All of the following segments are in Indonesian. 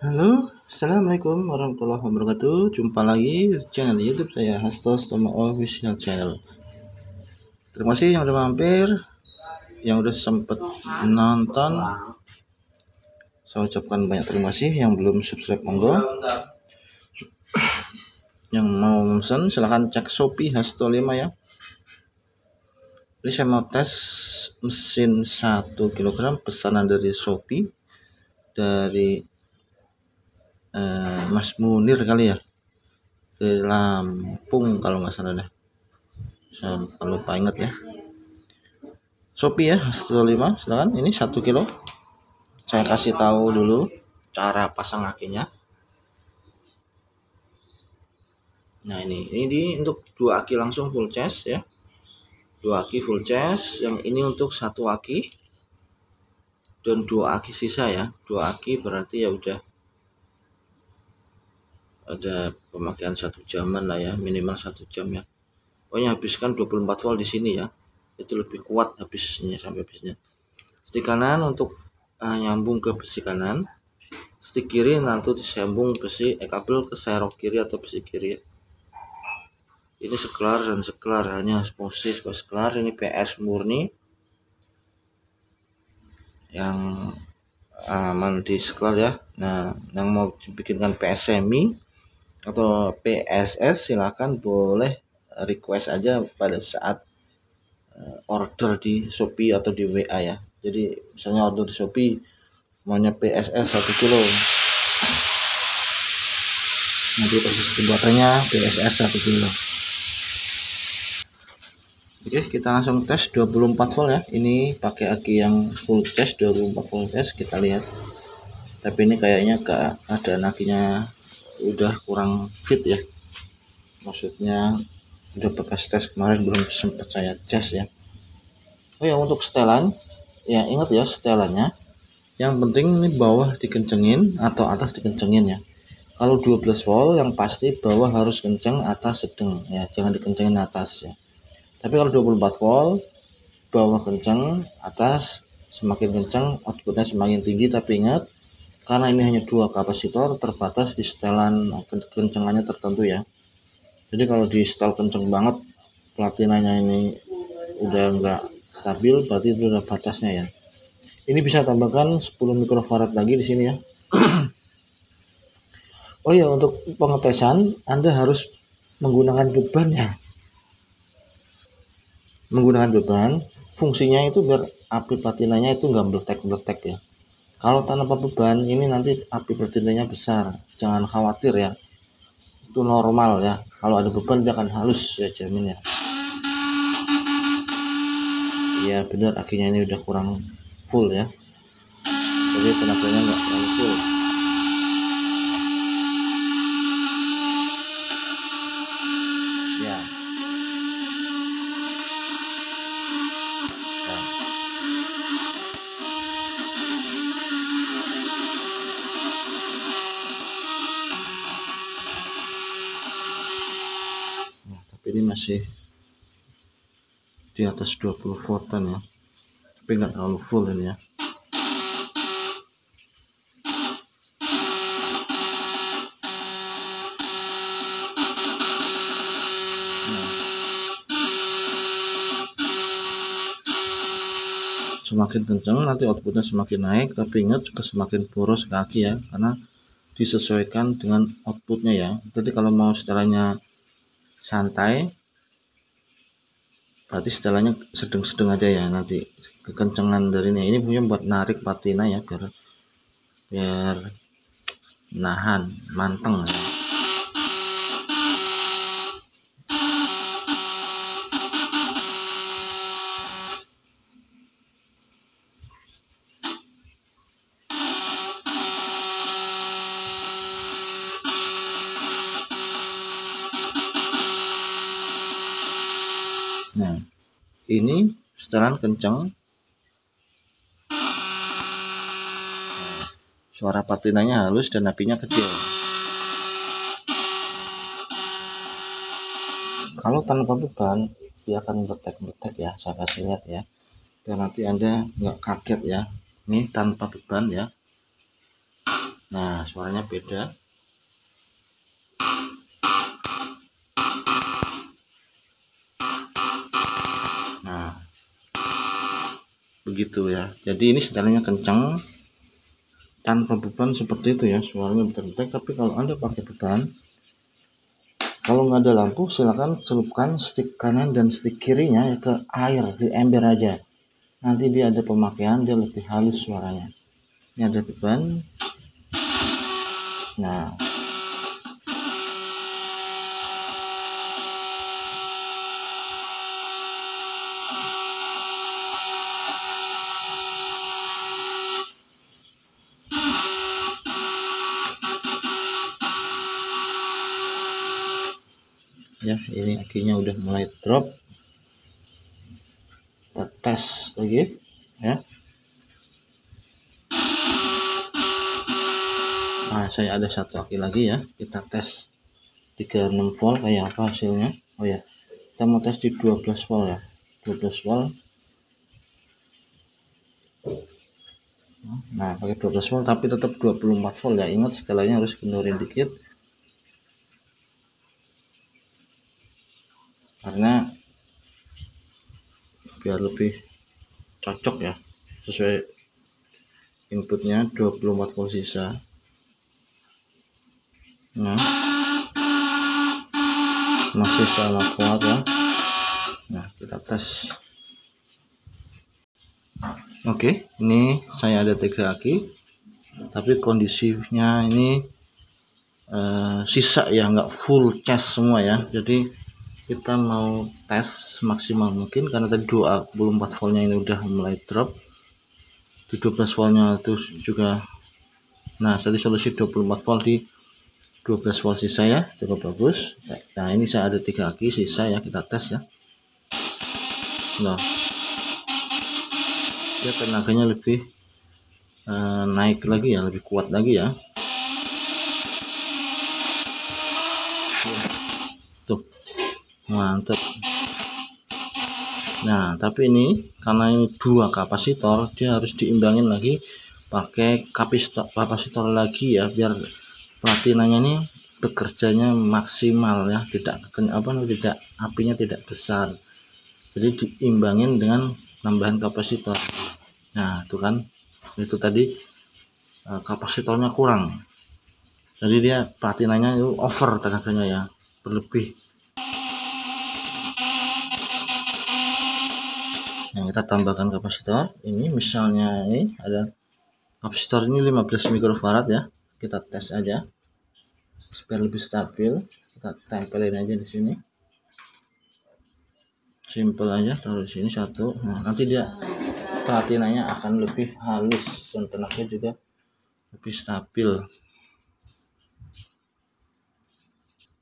Halo, assalamualaikum warahmatullahi wabarakatuh. Jumpa lagi di channel YouTube saya, Hasto Stoma Official Channel. Terima kasih yang udah mampir, yang udah sempet nonton. Saya ucapkan banyak terima kasih. Yang belum subscribe monggo. Yang mau pesan silahkan cek Shopee Hasto 5 ya. Ini saya mau tes mesin 1 kg pesanan dari Shopee dari Mas Munir kali ya, dari Lampung kalau nggak salah deh. Saya lupa ingat ya. Shopee ya, Hasto 5 silakan. Ini 1 kilo. Saya kasih tahu dulu cara pasang akinya. Nah ini untuk 2 aki langsung full charge ya. 2 aki full charge, yang ini untuk 1 aki dan 2 aki sisa ya. 2 aki berarti ya udah ada pemakaian 1 jaman lah ya, minimal 1 jam ya. Pokoknya habiskan 24 volt di sini ya. Itu lebih kuat habisnya sampai habisnya. Stick kanan untuk nyambung ke besi kanan. Stick kiri nanti disambung besi kabel ke serok kiri atau besi kiri ya. Ini seklar dan seklar, hanya fungsi seklar. Ini PS murni yang aman di seklar ya. Nah, yang mau dibikinkan PS semi atau PSS silahkan boleh request aja pada saat order di Shopee atau di WA ya. Jadi misalnya order di Shopee maunya PSS 1 kilo, nanti proses pembuatannya PSS 1 kilo. Oke, kita langsung tes 24 volt ya. Ini pakai aki yang full charge 24 volt charge, kita lihat. Tapi ini kayaknya keadaan akinya udah kurang fit ya. Maksudnya udah bekas tes kemarin, belum sempat saya cas ya. Oh ya, untuk setelan ya, ingat ya setelannya. Yang penting ini bawah dikencengin atau atas dikencengin ya. Kalau 12 volt yang pasti bawah harus kenceng, atas sedang ya, jangan dikencengin atas ya. Tapi kalau 24 volt bawah kencang, atas semakin kencang, outputnya semakin tinggi. Tapi ingat, karena ini hanya 2 kapasitor, terbatas di setelan kencengannya tertentu ya. Jadi kalau di setel kenceng banget, platinanya ini udah enggak stabil, berarti itu udah batasnya ya. Ini bisa tambahkan 10 mikrofarad lagi di sini ya. Oh ya, untuk pengetesan Anda harus menggunakan beban ya. Menggunakan beban, fungsinya itu biar api platinanya itu nggak meletek-meletek ya. Kalau tanpa beban ini nanti api platinanya besar, jangan khawatir ya, itu normal ya. Kalau ada beban dia akan halus ya, jamin ya. Iya benar, akinya ini udah kurang full ya, jadi tenaganya nggak terlalu full. Ya. Nah, tapi ini masih di atas 20 voltan ya, tapi nggak terlalu full ini ya. Semakin kencang nanti outputnya semakin naik, tapi ingat juga semakin boros kaki ya, karena disesuaikan dengan outputnya ya. Jadi kalau mau setelannya santai, berarti setelannya sedang-sedang aja ya. Nanti kekencangan dari ini punya buat narik patina ya, biar nahan manteng ya. Nah, ini setelan kencang, suara patinanya halus dan apinya kecil. Kalau tanpa beban dia akan meletek-meletek ya, saya kasih lihat ya, biar nanti Anda nggak kaget ya. Ini tanpa beban ya. Nah, suaranya beda. Nah, begitu ya. Jadi ini setelahnya kencang tanpa beban seperti itu ya, suaranya berdetak. Tapi kalau Anda pakai beban, kalau nggak ada lampu, silakan celupkan stick kanan dan stick kirinya ke air di ember aja. Nanti dia ada pemakaian, dia lebih halus suaranya. Ini ada beban. Nah, ya ini akinya udah mulai drop. Kita tes lagi ya. Nah, saya ada satu aki lagi ya, kita tes 36 volt kayak apa hasilnya. Oh ya, kita mau tes di 12 volt ya, 12 volt. Nah, pakai 12 volt tapi tetap 24 volt ya, ingat setelahnya harus kendorin dikit karena biar lebih cocok ya, sesuai inputnya 24 volt sisa. Nah, masih sama kuat ya. Nah, kita tes. Oke, ini saya ada 3 aki, tapi kondisinya ini sisa ya, nggak full cas semua ya. Jadi kita mau tes maksimal mungkin karena tadi 24 voltnya ini udah mulai drop. Di 12 voltnya itu juga. Nah, tadi solusi 24 volt di 12 volt sisa ya, cukup bagus. Nah, ini saya ada 3 aki sisa ya, kita tes ya. Nah, dia tenaganya lebih naik lagi ya, lebih kuat lagi ya. Tuh, mantap. Nah, tapi ini karena ini 2 kapasitor, dia harus diimbangin lagi pakai kapasitor lagi ya, biar platinanya ini bekerjanya maksimal ya, tidak apinya tidak besar. Jadi diimbangin dengan tambahan kapasitor. Nah, itu kan, itu tadi kapasitornya kurang, jadi dia platinanya itu over tenaganya ya, berlebih. Nah, kita tambahkan kapasitor. Ini misalnya ini ada kapasitor ini 15 mikrofarad ya, kita tes aja supaya lebih stabil. Kita tempelin aja di sini, simple aja, taruh di sini satu. Nah, nanti dia platinanya akan lebih halus dan tenaganya juga lebih stabil.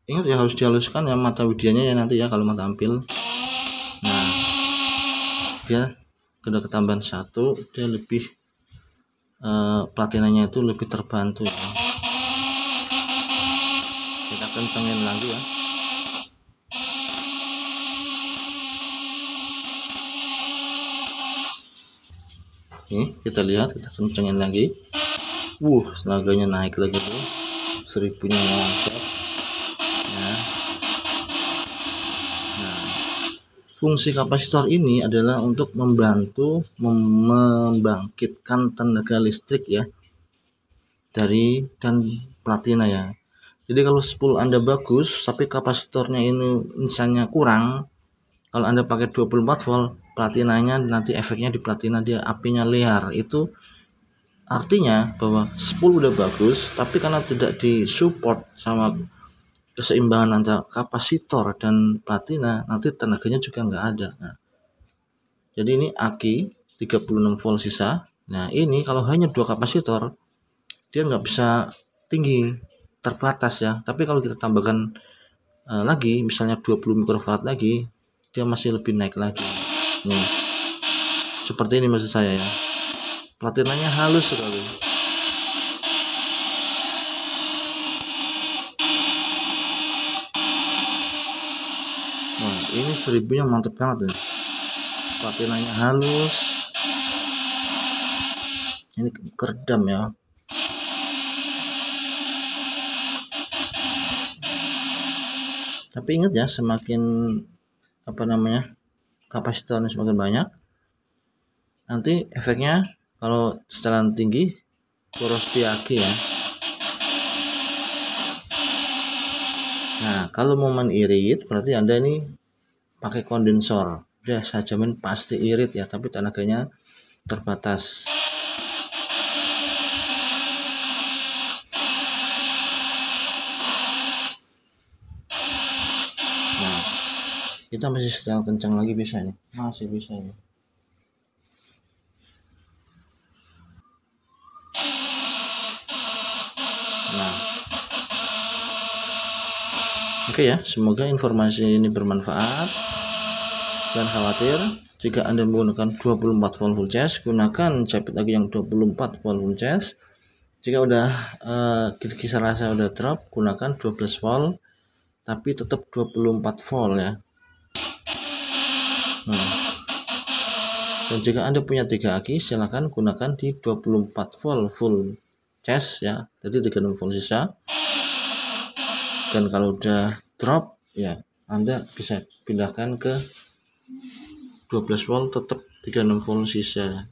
Ingat ya, harus dihaluskan ya mata widianya ya nanti ya kalau mau tampil. Nah, dia udah ketambahan satu, dia lebih platinanya itu lebih terbantu ya. Kita kencengin lagi ya. Nih, kita lihat, kita kencengin lagi. Tenaganya naik lagi tuh, 1000-nya mantap. Nah, fungsi kapasitor ini adalah untuk membantu membangkitkan tenaga listrik ya dari dan platina ya. Jadi kalau spool Anda bagus tapi kapasitornya ini misalnya kurang, kalau Anda pakai 24 volt, platinanya nanti efeknya di platina dia apinya liar. Itu artinya bahwa spool udah bagus tapi karena tidak disupport sama keseimbangan antara kapasitor dan platina, nanti tenaganya juga nggak ada. Nah, jadi ini aki 36 volt sisa. Nah, ini kalau hanya 2 kapasitor dia nggak bisa tinggi, terbatas ya. Tapi kalau kita tambahkan lagi misalnya 20 mikrofarad lagi, dia masih lebih naik lagi. Nih, seperti ini maksud saya ya, platinanya halus sekali. Nah, ini 1000-nya mantep banget nih, platinanya halus. Ini keredam ya. Tapi ingat ya, semakin kapasitornya semakin banyak, nanti efeknya kalau setelan tinggi poros Piaget ya. Nah, kalau momen irit berarti Anda ini pakai kondensor. Udah saya jamin pasti irit ya, tapi tenaganya terbatas. Nah, kita masih setel kencang lagi bisa nih, masih bisa ini. Nah, oke ya, semoga informasi ini bermanfaat. Jangan khawatir, jika Anda menggunakan 24 volt full charge, gunakan jepit lagi yang 24 volt full charge. Jika udah kisar rasa udah drop, gunakan 12 volt tapi tetap 24 volt ya. Nah, dan jika Anda punya 3 aki, silahkan gunakan di 24 volt full charge ya, jadi 36 volt sisa. Dan kalau udah drop ya, Anda bisa pindahkan ke 12 volt tetap 36 volt sisa.